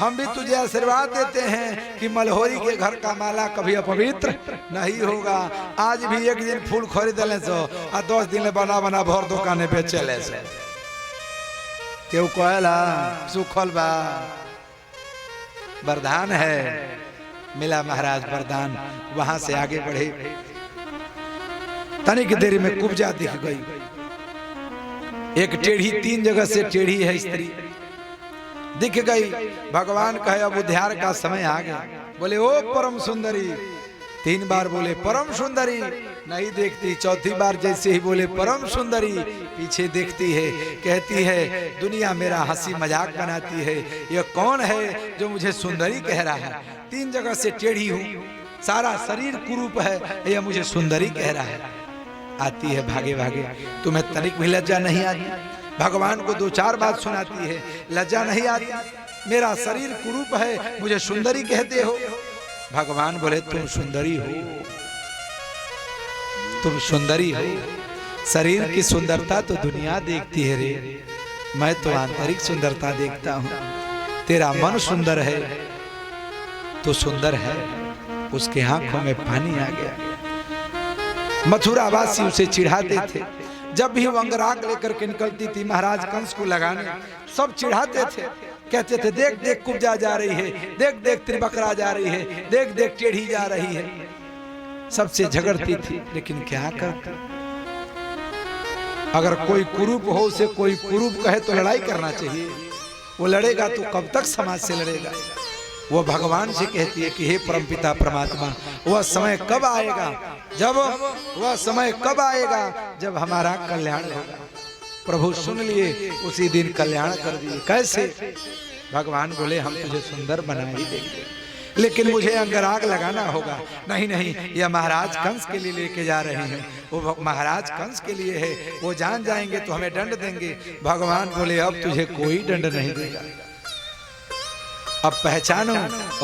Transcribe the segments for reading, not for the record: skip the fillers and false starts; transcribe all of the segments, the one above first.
हम भी तुझे आशीर्वाद देते हैं कि मलहोरी के घर का माला कभी अपवित्र नहीं होगा। आज भी एक दिन फूल खरीद ले सो आ 10 दिन बना बना भर दुकाने बेचे ले से केहू कहला सुखल बा वरदान है मिला महाराज वरदान। वहां से आगे बढ़े तनिक देर में कुब्जा दिख गई। एक टेढ़ी 3 जगह से टेढ़ी है स्त्री दिख गई। भगवान कहे अब उद्धार का समय आ गया। बोले ओ परम सुंदरी 3 बार बोले परम सुंदरी नहीं देखती। चौथी बार जैसे ही बोले परम सुंदरी पीछे देखती है कहती है दुनिया मेरा हंसी मजाक बनाती है। यह कौन है जो मुझे सुंदरी कह रहा है? 3 जगह से टेढ़ी हूँ सारा शरीर कुरूप है यह मुझे सुंदरी कह रहा है। आती है भागे भागे तुम्हें तनिक भी लज्जा नहीं आती? भगवान को 2-4 बात सुनाती है लज्जा नहीं आती? मेरा शरीर कुरूप है मुझे सुंदरी कहते हो? भगवान बोले तुम सुंदरी हो तुम सुंदरी हो। शरीर की सुंदरता तो दुनिया देखती है रे मैं तो आंतरिक सुंदरता देखता हूँ। तेरा मन सुंदर है तो सुंदर है। उसके आंखों में पानी आ गया। मथुरा वासी उसे चिढ़ाते थे। जब भी वो अंगराग लेकर के निकलती थी महाराज कंस को लगाने सब चिढ़ाते थे। कहते थे देख देख कुब्जा जा रही है, देख देख त्रिबकरा जा रही है, देख देख टेढ़ी जा रही है। सबसे झगड़ती थी लेकिन क्या करती? अगर कोई कुरूप हो उसे कोई कुरूप कहे तो लड़ाई करना चाहिए। वो लड़ेगा तो कब तक समाज से लड़ेगा? वो भगवान से कहती है कि हे परमपिता परमात्मा वह समय कब आएगा जब हमारा कल्याण होगा। प्रभु सुन लिए उसी दिन कल्याण कर दिए। कैसे? भगवान बोले हम तुझे सुंदर बना ही देंगे लेकिन मुझे अंगराग लगाना होगा। नहीं नहीं यह महाराज कंस के लिए लेके जा रहे हैं। वो महाराज कंस के लिए है वो जान जाएंगे तो हमें दंड देंगे। भगवान बोले अब तुझे कोई दंड नहीं देगा। अब पहचानो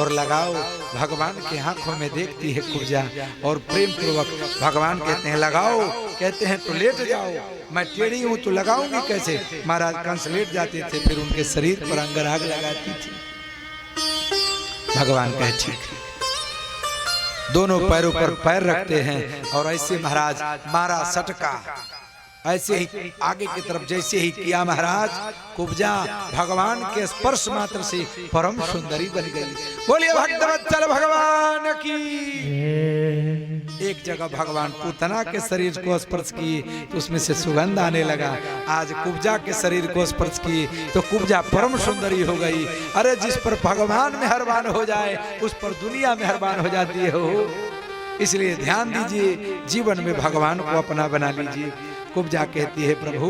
और लगाओ। भगवान के आंखों में देखती है कुब्जा और प्रेम पूर्वक भगवान कहते हैं लगाओ। कहते हैं तो लेट जाओ। मैं टेढ़ी हूं तो लगाऊंगी कैसे? महाराज कंस लेट जाते थे फिर उनके शरीर पर अंगराग लगाती थी। भगवान कहे ठीक है। दोनों पैरों पर पैर रखते हैं और ऐसे महाराज मारा सटका। ऐसे ही आगे की तरफ जैसे ही किया महाराज कुब्जा भगवान के स्पर्श मात्र से परम सुंदरी बन गई। बोलिए भक्तवत्सल भगवान की। एक जगह भगवान पूतना के शरीर को स्पर्श किए तो उसमें से सुगंध आने लगा। आज कुब्जा के शरीर को स्पर्श किए तो कुब्जा परम सुंदरी हो गई। अरे जिस पर भगवान मेहरबान हो जाए उस पर दुनिया मेहरबान हो जाती है हो। इसलिए ध्यान दीजिए जीवन में भगवान को अपना बना लीजिए। कुब्जा कहती है प्रभु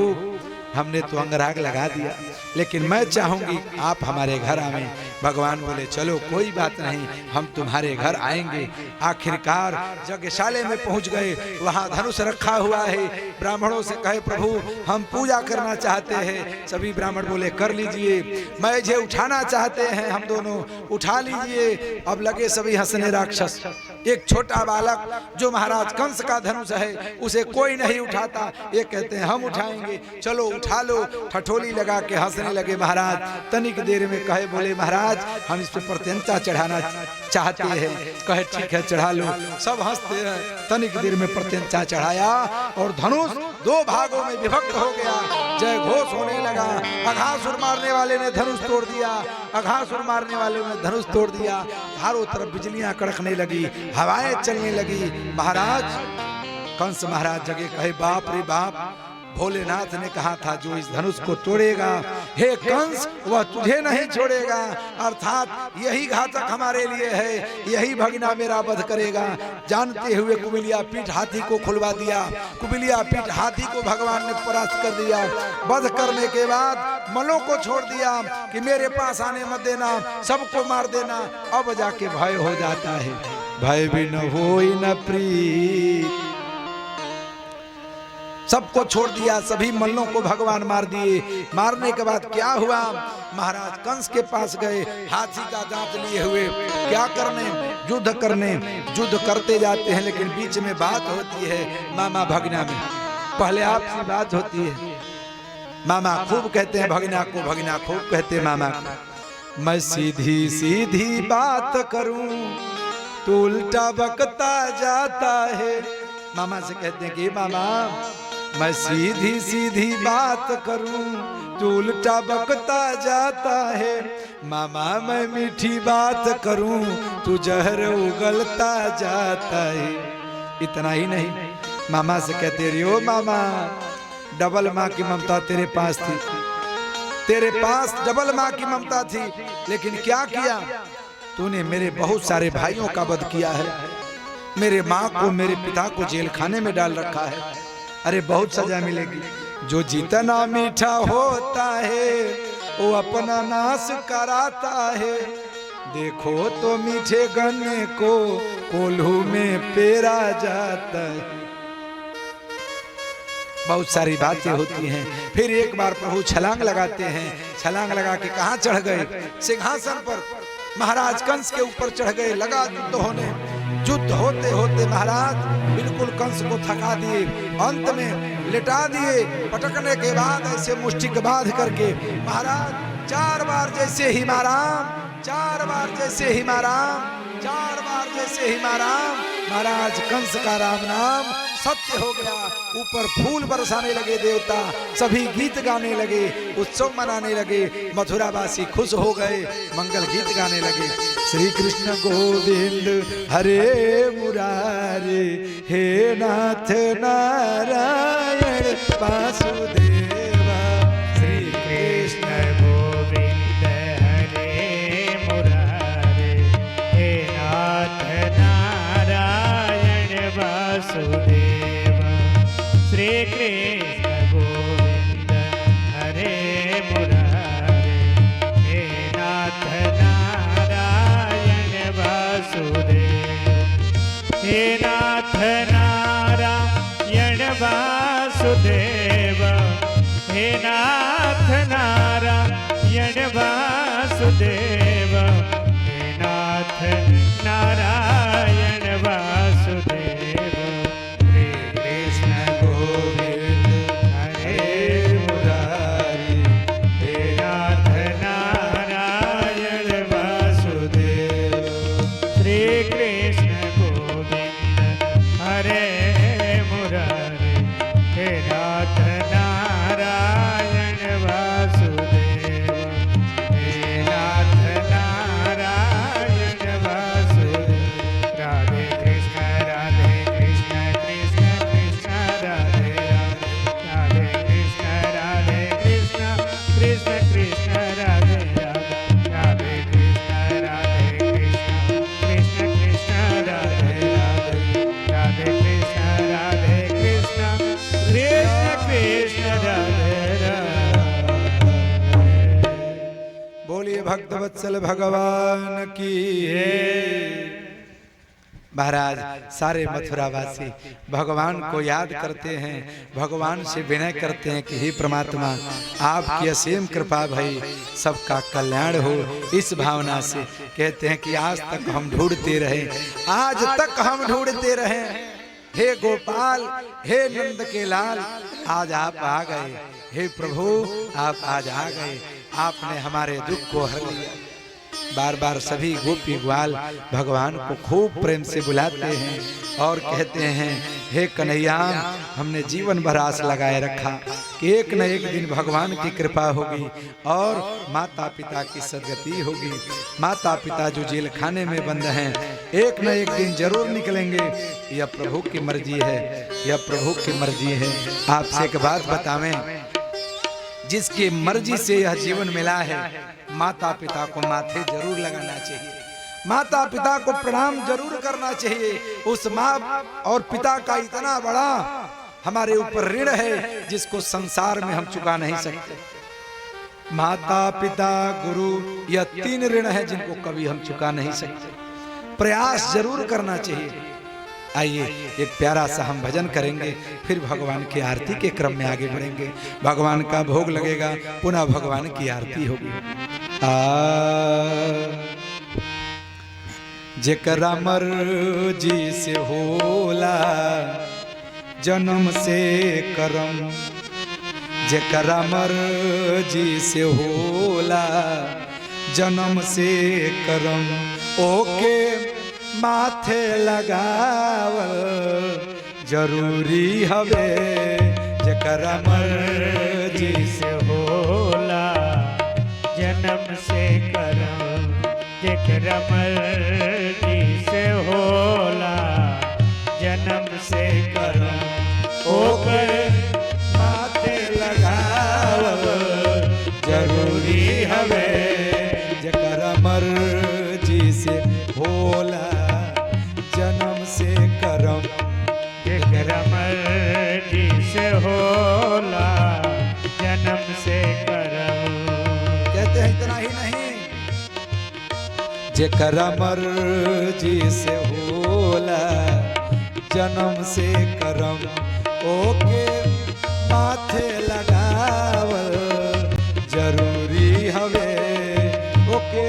हमने तो अंगराग लगा दिया लेकिन मैं चाहूंगी आप हमारे घर आवे। भगवान बोले चलो कोई बात नहीं हम तुम्हारे घर आएंगे। आखिरकार यज्ञशाला में पहुंच गए। वहां धनुष रखा हुआ है। ब्राह्मणों से कहे प्रभु हम पूजा करना चाहते हैं। सभी ब्राह्मण बोले कर लीजिए। मैं उठाना चाहते हैं हम दोनों उठा लीजिए। अब लगे सभी हंसने राक्षस। एक छोटा बालक जो महाराज कंस का धनुष है उसे कोई नहीं उठाता। ये कहते हैं हम उठाएंगे चलो उठा लो। ठठोली लगा के हंसने लगे महाराज। तनिक देर में कहे बोले महाराज हम इस पे प्रत्यंता चढ़ाना चाहते हैं। कहे ठीक है चढ़ा लो। सब हंसते हैं। तनिक देर में प्रत्यंता चढ़ाया और धनुष 2 भागों में विभक्त हो गया। जय घोष होने लगा। अघासुर मारने वाले ने धनुष तोड़ दिया। अघासुर मारने वाले ने धनुष तोड़ दिया। चारों तरफ बिजलियां कड़कने लगी हवाएं चलने लगी। महाराज कंस महाराज जगे कहे बाप रे बाप भोलेनाथ ने कहा था जो इस धनुष को तोड़ेगा हे कंस वह तुझे नहीं छोड़ेगा। अर्थात यही घातक हमारे लिए है। यही भगना मेरा वध करेगा। जानते हुए कुबिलिया पीठ हाथी को खुलवा दिया। कुबिलिया पीठ हाथी को भगवान ने परास्त कर दिया। वध करने के बाद मलों को छोड़ दिया कि मेरे पास आने मत देना सबको मार देना। अब जाके भय हो जाता है। भय भी न होई न प्रीत। सबको छोड़ दिया। सभी मल्लों को भगवान मार दिए। मारने के बाद क्या हुआ? महाराज कंस के पास गए हाथी का दांत लिए हुए। क्या करने? युद्ध करने। युद्ध करते जाते हैं लेकिन बीच में बात होती है मामा भगना में। पहले आपसी बात होती है। मामा खूब कहते हैं भगना को, भगना खूब कहते हैं मामा को। मैं सीधी सीधी बात करूं तो उल्टा बकता जाता है। मामा से कहते हैं कि मामा मैं सीधी सीधी बात करूं तो उल्टा बकता जाता है। मामा मैं मीठी बात करूं तो जहर उगलता जाता है। इतना ही नहीं, मामा से कहते रही हो मामा डबल माँ की ममता तेरे पास थी, तेरे पास डबल माँ की ममता थी, लेकिन क्या किया तूने? मेरे बहुत सारे भाइयों का वध किया है, मेरे माँ को मेरे पिता को जेल खाने में डाल रखा है। अरे बहुत सजा मिलेगी। जो जितना मीठा होता है वो अपना नाश कराता है। देखो तो मीठे गन्ने को कोल्हू में पेरा जाता है। बहुत सारी बातें होती हैं। फिर एक बार प्रभु छलांग लगाते हैं, छलांग लगा के कहाँ चढ़ गए? सिंहासन पर महाराज कंस के ऊपर चढ़ गए। लगा युद्ध होने, युद्ध होते होते महाराज बिल्कुल कंस को थका दिए, अंत में लिटा दिए। पटकने के बाद ऐसे मुष्टिक बांध करके महाराज 4 बार जैसे ही महाराज, 4 बार जैसे ही महाराज, 4 बार जैसे ही महाराज कंस का राम नाम सत्य हो गया। ऊपर फूल बरसाने लगे देवता, सभी गीत गाने लगे, उत्सव मनाने लगे, मथुरावासी खुश हो गए, मंगल गीत गाने लगे। श्री कृष्ण गोविंद हरे मुरारे, हे नाथ नारायण वासुदेवा। श्री कृष्ण गोविंद हरे मुरारे, हे नाथ नारायण वासुदेवा। श्री कृष्ण गोविंद हरे मुरारे, हे नाथ नारायण वासुदेव। हे नाथ नारायण वासुदेव, हे नाथ नारायण वासुदेव, हे नाथ नारायण वासुदेव। भक्तवत्सल भगवान की। महाराज सारे मथुरावासी भगवान को याद करते हैं, भगवान से विनय करते हैं कि हे परमात्मा आपकी असीम कृपा भई सबका कल्याण हो। इस भावना से कहते हैं कि आज तक हम ढूंढते रहे, आज तक हम ढूंढते रहे, हे गोपाल, हे नंद के लाल, आज आप आ गए। हे प्रभु आप आज आ गए, आपने हमारे दुख को हर लिया। बार बार सभी गोपी ग्वाल भगवान को खूब प्रेम से बुलाते हैं और कहते हैं हे कन्हैया, हमने जीवन भर आस लगाए रखा कि एक न एक दिन भगवान की कृपा होगी और माता पिता की सदगति होगी। माता पिता जो जेल खाने में बंद हैं एक न एक दिन जरूर निकलेंगे। यह प्रभु की मर्जी है, यह प्रभु की मर्जी है। आपसे एक बात बतावें, जिसकी मर्जी से यह जीवन मिला है माता पिता को माथे जरूर लगाना चाहिए, माता पिता को प्रणाम जरूर करना चाहिए। उस माँ और पिता का इतना बड़ा हमारे ऊपर ऋण है जिसको संसार में हम चुका नहीं सकते। माता पिता गुरु यह 3 ऋण है जिनको कभी हम चुका नहीं सकते। प्रयास जरूर करना चाहिए। आइए एक प्यारा सा हम भजन करेंगे, फिर भगवान की आरती के क्रम में आगे बढ़ेंगे। भगवान का भोग लगेगा, पुनः भगवान की आरती होगी। जेकरा मर्जी से होला जन्म से करम, जेकरा मर्जी से होला जन्म से करम ओके माथे लगावल जरूरी हवे जकरा मर्जी से होला जन्म से करम जेकरा मर्जी से होला जन्म से करम ओके माथे लगावल जरूरी हवे जकरा मर्जी से होला जन्म से करम जेकरा मर्जी से होला जन्म से करम। कहते हैं इतना ही नहीं, जेकरा मर्जी से होला जन्म से करम ओके माथे लगावल जरूरी हवे ओके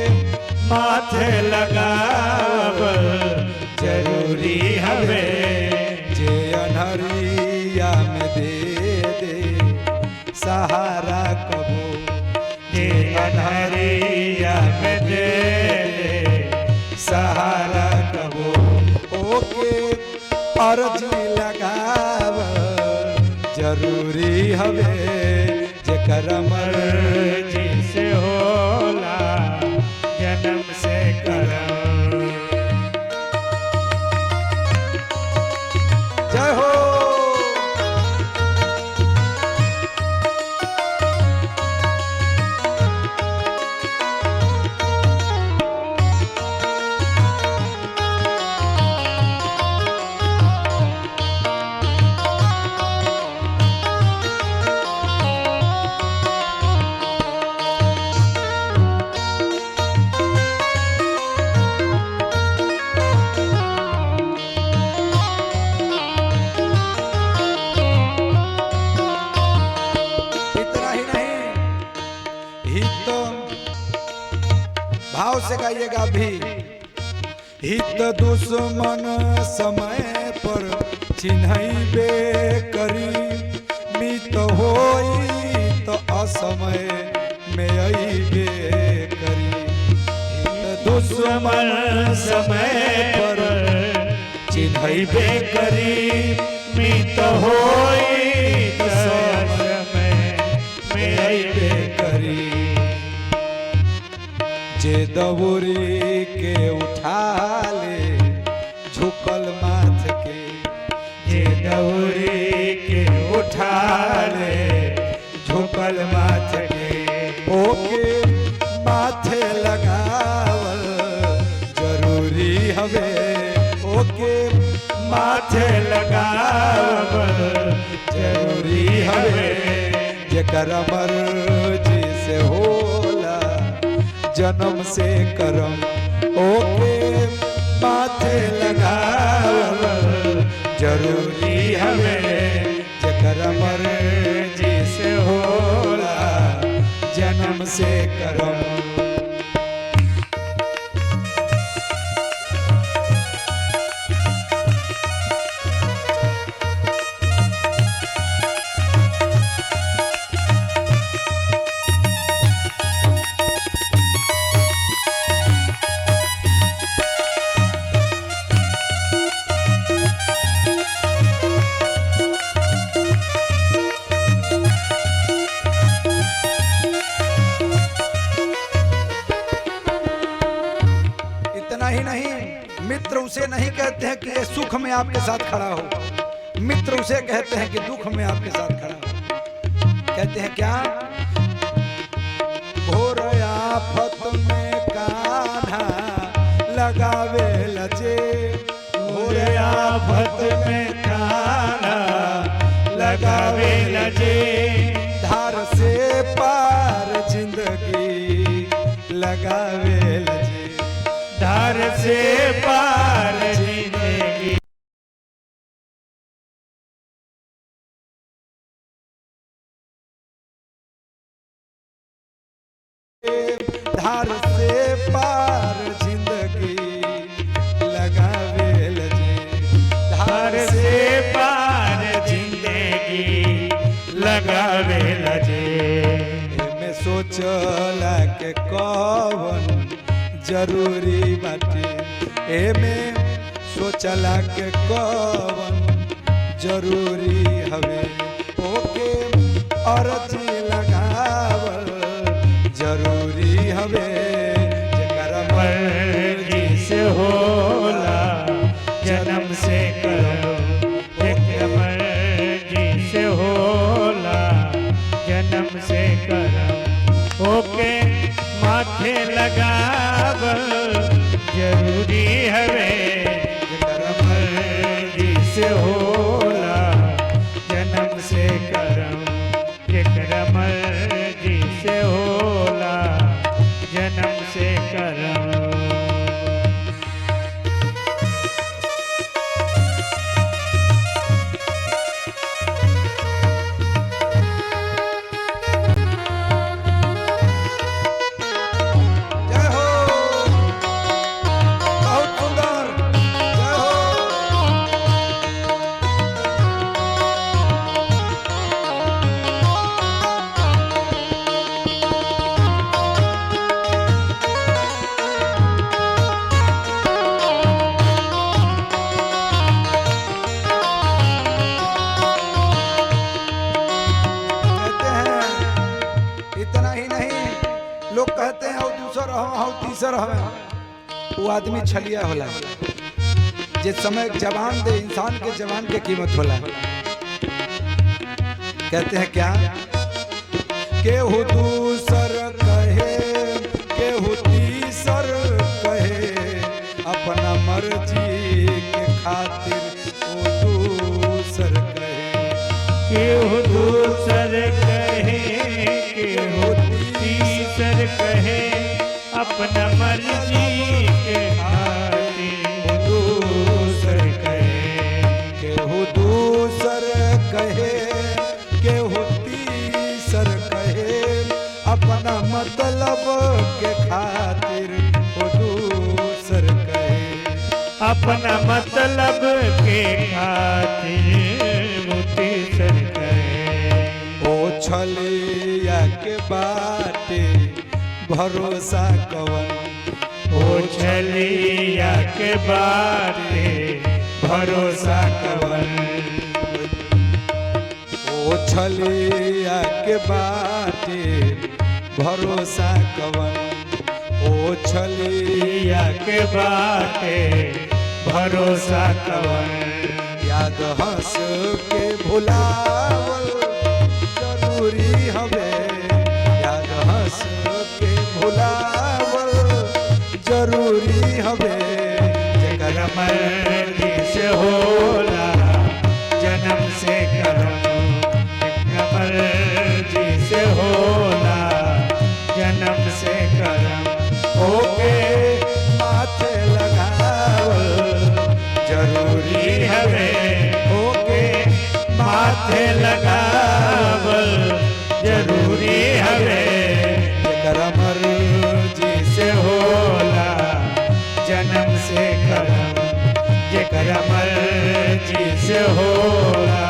माथे लगावल जरूरी हवे जे अनहरिया में दे सहारा कबो जे अनहरिया में दे सहारा कबो ओके अर्जी लगाव जरूरी हवे जेकरा मर्जी से होला जन्म से करम। जय हो। भाव से गाइएगा भी हित दुश्मन समय पर चिन्हबे करी मित होई तो असमय में अइबे करी हित दुश्मन समय पर चिन्हबे करी मित होई तो समय में अइबे करी जे दबुरी के उठा ले झुकल माथ के जे दबुरी के उठा ले झुकल माथ के ओके माथे लगावल जरूरी हवे ओके माथे लगावल जरूरी हवे जेकरा मर्जी से होला जन्म से करम ओके माथे लगावल जरूरी हवे जेकरा मर्जी से होला जन्म से करम। ही नहीं, मित्र उसे नहीं कहते हैं कि ये सुख में आपके साथ खड़ा हो, मित्र उसे कहते हैं कि दुख में आपके साथ खड़ा हो। कहते हैं क्या? घोर आफत में कान्हा लगावे लजे, घोर आफत में कान्हा लगावे लजे, धार से पार जिंदगी लगावे लजे, धार से पार जिंदगी। धार से पार जिंदगी लगावे लजे, धार से पार जिंदगी लगावे लजे। में सोच सोचला के कवन जरूरी बाटे एमे सोचला के कवन जरूरी हवे ओके अर्जी लगावल जरूरी हवे जेकर मर्जी से होला जन्म से करो जेकर मर्जी से होला जन्म से करो ओके माथे लगावल जरूरी हवे जेकर मर्जी से होला जन्म से करो जेकर मर्जी से होला जन्म से करो जय हो बहुत सुंदर जय हो कहते हैं इतना ही नहीं लोग कहते हैं और दूसर हो तीसर हो वो आदमी छलिया होला जे समय जवान दे इंसान के जवान के कीमत होला कहते हैं क्या केहू दूसर कहे केहू तीसर कहे अपना मर्जी के खातिर वो दूसर कहे केहू दूसर कहे केहू तीसर कहे अपना मर्जी के खातिर दूसर कहे केहू दूसर कहे केहू तीसर कहे अपना मतलब के खातिर वो दूसर कहे अपना मतलब के खातिर वो तीसर कहे ओ छलिया के बाटे भरोसा कवन ओ छलिया के बाटे भरोसा कवन ओ छलिया के बाटे भरोसा कवन ओ छलिया छलिया के बाटे भरोसा कवन याद हंस के भुलावल जरूरी हवे याद हंस के भुलावल जरूरी हवे जेकर मर्जी से होला जन्म से करम मर्जी से होला जन्म से करम ओके माथे लगावल जरूरी हवे ओके माथे लगावल जरूरी हवे जेकर मर्जी से होला जन्म से करम जेकर मर्जी से होला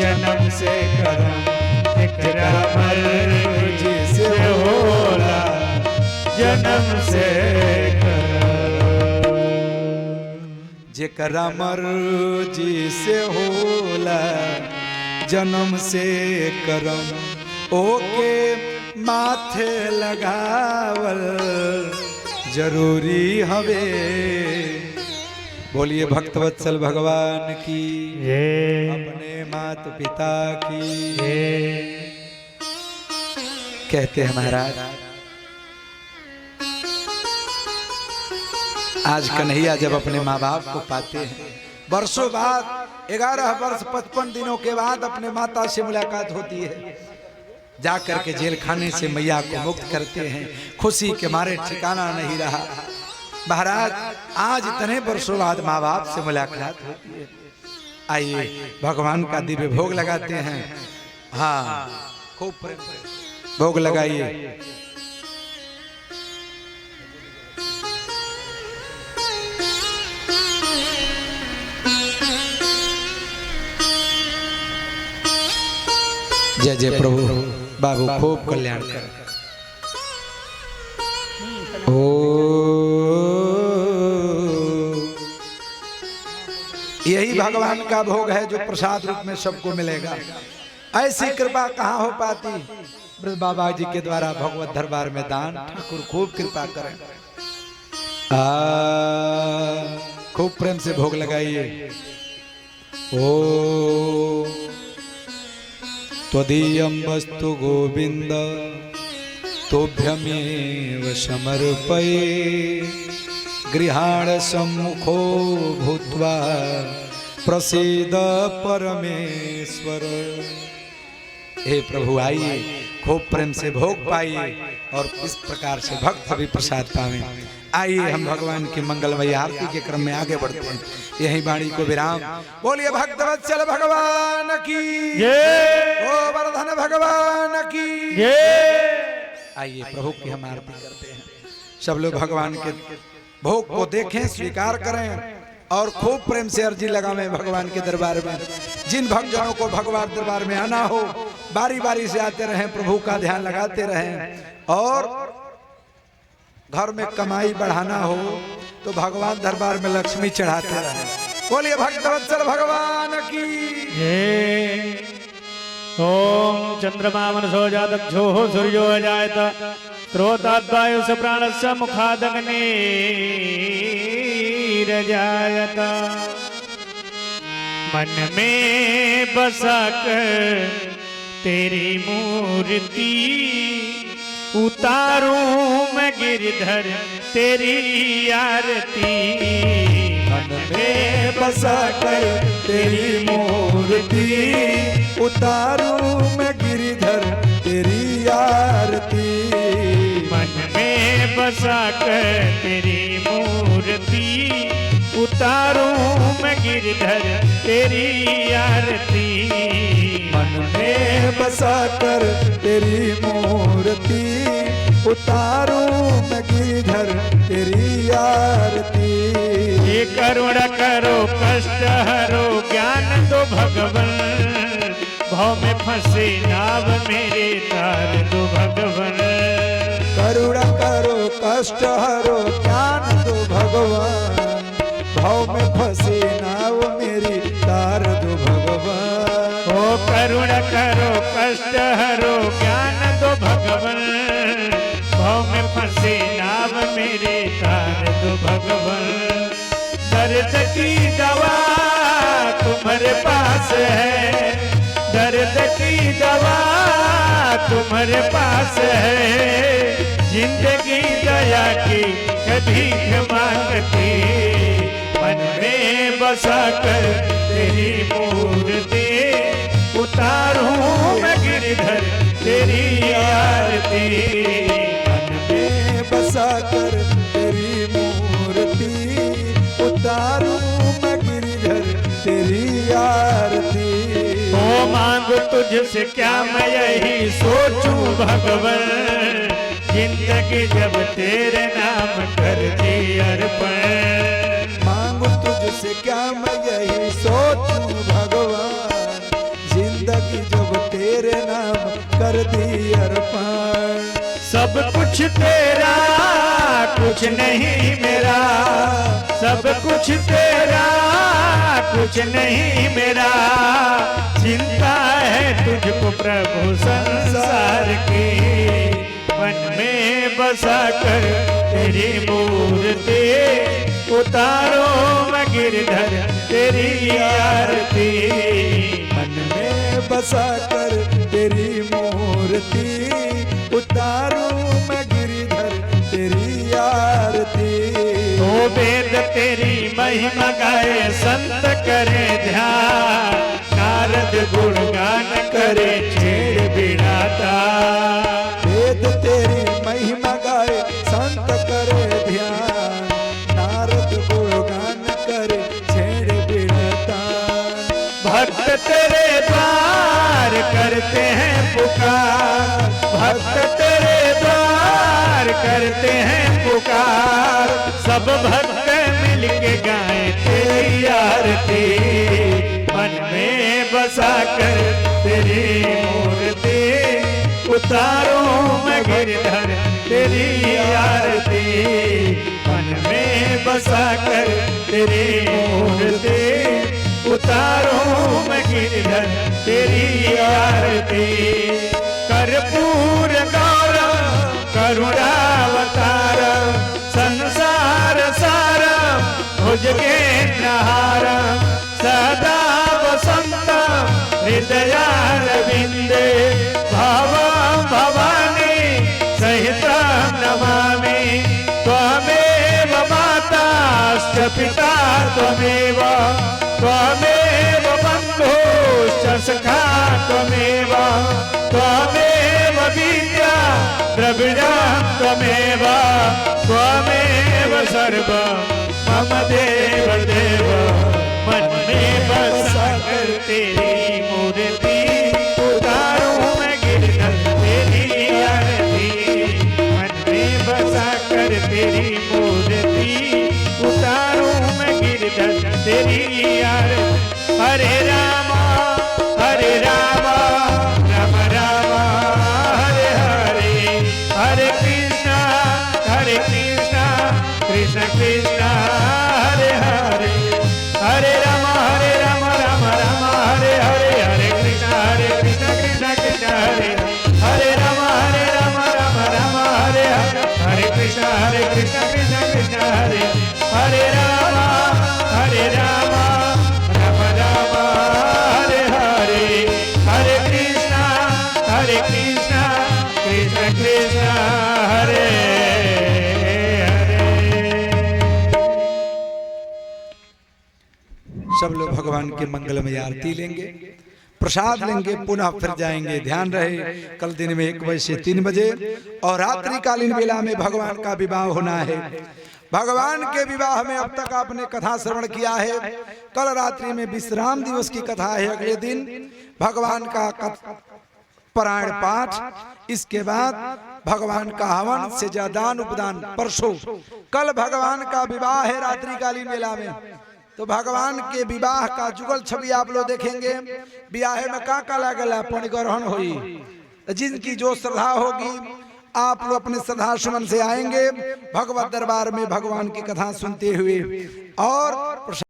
जन्म से करम जेकर मर्जी से होला जन्म से करम जेकरा मर्जी से होला जन्म से करम ओके माथे लगावल जरूरी हवे बोलिए भक्तवत्सल भगवान की अपने मात पिता की कहते हैं महाराज आज कन्हैया जब अपने माँ बाप को पाते हैं वर्षों बाद 11 वर्ष 55 दिनों के बाद अपने माता से मुलाकात होती है जाकर के जेल खाने से मैया को मुक्त करते हैं खुशी के मारे ठिकाना नहीं रहा महाराज आज इतने वर्षों बाद माँ बाप से मुलाकात होती है आइए भगवान का दिव्य भोग लगाते हैं हाँ खूब प्रेम से भोग लगाइए जय जय प्रभु बाबू खूब कल्याण कर ओ यही भगवान का भोग है जो प्रसाद रूप में सबको मिलेगा। ऐसी कृपा कहाँ हो पाती? ब्रज बाबा जी के द्वारा भगवत दरबार में दान। ठाकुर खूब कृपा करें। खूब प्रेम से भोग लगाइए। ओ त्वदीयं वस्तु गोविंद तोभ्यमेव समर्पये गृहाण सम्मुखो भूत्वा प्रसीद परमेश्वर। हे प्रभु आइए, खूब प्रेम से भोग पाइए और इस प्रकार से भक्त भी प्रसाद पावें। आइए हम भगवान की मंगलमयी आरती के क्रम में आगे बढ़ते हैं। यही वाणी को विराम। बोलिए भक्तवत्सल भगवान की जय, गोवर्धन भगवान की जय। आइए प्रभु की हम आरती करते हैं। सब लोग भगवान के भोग को देखें, स्वीकार करें और खूब प्रेम से अर्जी लगावें भगवान के दरबार में। जिन भक्तजनों को भगवान दरबार में आना हो, बारी बारी से आते रहें, प्रभु का ध्यान लगाते रहें। और घर में कमाई बढ़ाना हो तो भगवान दरबार में लक्ष्मी चढ़ाते रहें। बोलिए भक्तवत्सल भगवान की जय। ओम चंद्रमा मनसो जादक्षो सूर्यो अजायत स्रोताद्वायुष प्राणस्य मुखादग्निरजायत। मन में बसाकर तेरी मूर्ति उतारूं मैं गिरधर तेरी आरती। मन में बसाकर तेरी मूर्ति उतारूं मैं गिरधर तेरी आरती। मन में बसाकर तेरी मूर्ति उतारूं मैं गिरधर तेरी आरती। मन में बसाकर तेरी मूर्ति उतारूं मैं गिरधर तेरी आरती। ये करुणा करो कष्ट हरो ज्ञान दो भगवन। भाव में फंसे नाव मेरे तार दो भगवन। करुणा करो कष्ट हरो ज्ञान दो भगवान। भाव में फंसे नाव मेरी तार दो भगवान। ओ करुणा करो कष्ट हरो ज्ञान दो भगवन। भाव में फंसे नाव मेरे तार दो भगवन। दर्द की दवा तुम्हारे पास है, दर्द की दवा तुम्हारे पास है। जिंदगी दया की कभी मांगती। मन में बसाकर तेरी मूर्ति उतारूं मैं गिरधर तेरी आरती। मन में बसाकर तेरी मूर्ति उतारूं मैं गिरधर तेरी आरती। ओ मांगू तुझसे क्या मैं यही सोचूं भगवन। जिंदगी जब तेरे नाम कर दी अर्पण। मांगू तुझसे क्या मैं यही सोचूं भगवान। जिंदगी जब तेरे नाम कर दी अर्पण। सब कुछ तेरा कुछ नहीं मेरा। सब कुछ तेरा कुछ नहीं मेरा। चिंता है तुझको प्रभु संसार की। मन में बसाकर तेरी मूर्ति उतारो मैं गिरधर तेरी आरती। मन में बसाकर तेरी मूर्ति उतारूं मैं गिरधर तेरी आरती। ओ वेद तेरी महिमा गाए संत करे ध्यान। नारद गुणगान करे छेड़ बिड़ाता। वेद तेरी महिमा गाए संत करे ध्यान। नारद गुणगान करे छेड़ बिड़ाता। भक्त तेरे द्वार करते हैं पुकार। भक्त तेरे द्वार करते हैं पुकार। सब भक्त मिलके गाएं तेरी आरती। मन में बसाकर तेरी मूर्ति उतारूं मैं गिरधर तेरी आरती, मन में बसा कर तेरी मूर्ति, उतारूं मैं गिरधर तेरी आरती। कर्पूर गौरव करुणावतार, संसार सार भुजगेन्द्रहार, सदा वसंत हृदयारविंदे, भवं भवानी सहितं नमामि। त्वमेव माताश्च पिता त्वमेव, त्वमेव बन्धुश्च सखा त्वमेव, त्वमेव विद्या द्रविणं त्वमेव, त्वमेव सर्वं मम देव देव। मन में बसा कर तेरी मूर्ति, उतारूं मैं गिरधर तेरी आरती, मन में बसा कर तेरी मूर्ति, उतारूं मैं गिरधर तेरी आरती। हरे राम राम राम हरे हरे, हरे कृष्णा कृष्ण कृष्ण हरे हरे, हरे राम राम राम हरे हरे, हरे कृष्ण कृष्ण कृष्ण हरे, हरे राम राम राम हरे हरे, हरे कृष्ण कृष्ण कृष्ण हरे, हरे राम राम राम हरे हरे, हरे कृष्ण कृष्ण कृष्ण हरे हरे। सब लोग भगवान के मंगलमय आरती लेंगे, प्रसाद लेंगे, पुनः फिर जाएंगे। ध्यान रहे कल दिन में 1 बजे से 3 बजे और रात्रिकालीन वेला में भगवान का विवाह होना है। भगवान के विवाह में अब तक आपने कथा श्रवण किया है। कल रात्रि में विश्राम दिवस की कथा है, अगले दिन भगवान का पारायण पाठ, इसके बाद भगवान का हवन से दान उपदान परसों। कल भगवान का विवाह है रात्रिकालीन वेला में, तो भगवान के विवाह का जुगल छवि आप लोग देखेंगे। विवाह में का लागला पुण्यग्रहण हुई, जिनकी जो श्रद्धा होगी आप लोग अपने श्रद्धा सुमन से आएंगे भगवत दरबार में भगवान की कथा सुनते हुए और